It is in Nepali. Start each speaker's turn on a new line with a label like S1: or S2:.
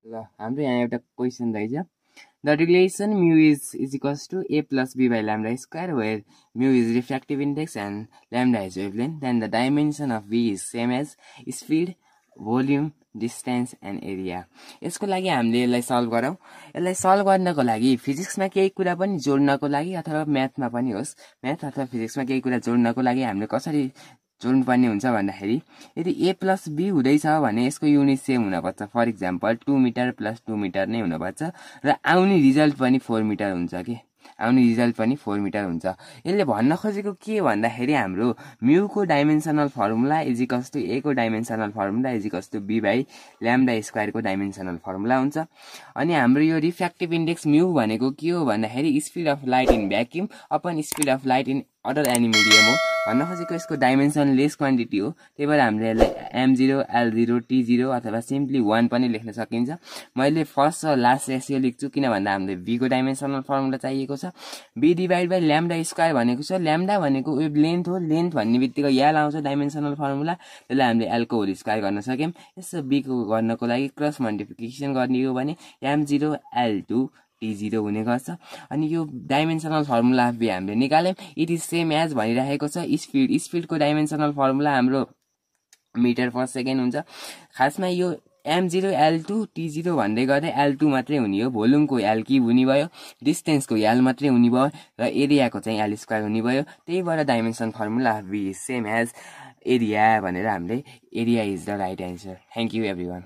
S1: ल हाम्रो यहाँ एउटा क्वेशन रहेछ the relation mu is equals to a plus b by lambda square where mu is refractive index and lambda is wavelength then the dimension of v is same as speed volume distance and area यसको लागि हामीले यसलाई सल्भ गरौँ यसलाई सल्भ गर्नको लागि फिजिक्समा केही कुरा पनि जोड्नको लागि अथवा म्याथमा पनि होस् म्याथ अथवा फिजिक्समा केही कुरा जोड्नको लागि हामीले कसरी जोड्नुपर्ने हुन्छ भन्दाखेरि यदि a plus b हुँदैछ भने यसको युनिट सेम हुनुपर्छ for example 2 metre plus 2 metre नै हुनुपर्छ र आउने रिजल्ट पनि 4 मिटर हुन्छ के आउने रिजल्ट पनि 4 मिटर हुन्छ यसले भन्न खोजेको के भन्दाखेरि हाम्रो म्यू को dimensional formula is equals to a को dimensional formula is equals to b by lambda square को डाइमेन्सनल फर्मुला हुन्छ अनि हाम्रो यो रिफ्र्याक्टिभ इन्डेक्स म्यू भनेको के हो भन्दाखेरि speed of light in vacuum upon speed of light in other any medium हो भन्न खोजेको यसको डाइमेन्सन लेस क्वान्टिटी हो त्यही भएर हामीले यसलाई m0 l0 t0 अथवा सिम्पली 1 पनि लेख्न सकिन्छ मैले फर्स्ट र लास्ट रेसियो लेख्छु किन भन्दा हामीले b को डाइमेन्सनल फर्मुला चाहिएको छ b divide by lambda square भनेको छ ल्याम्डा भनेको वेभ लेन्थ हो लेन्थ भन्ने बित्तिकै l आउँछ डाइमेन्सनल फर्मुला त्यसलाई हामीले l को होल स्क्वायर गर्न सक्यौं यसो b को गर्नको लागि क्रस मल्टिप्लिकेसन गर्ने हो भने m0 l2 t0 हुने गर्छ अनि यो डाइमेन्सनल फर्मुला हामीले निकाल्यौं इट इज सेम एज भनिरहेको छ स्पिडको डाइमेन्सनल फर्मुला हाम्रो मिटर पर सेकेन्ड हुन्छ खासमा यो m0 l2 t0 भन्दै गर्दै l2 मात्रै हुने हो भोल्युमको l क्यूब हुने भयो डिस्टेन्सको l मात्रै हुने भयो र एरियाको चाहिँ l स्क्वायर हुने भयो त्यही भएर dimension formula v is same as area भनेर हामीले area is the right answer thank you everyone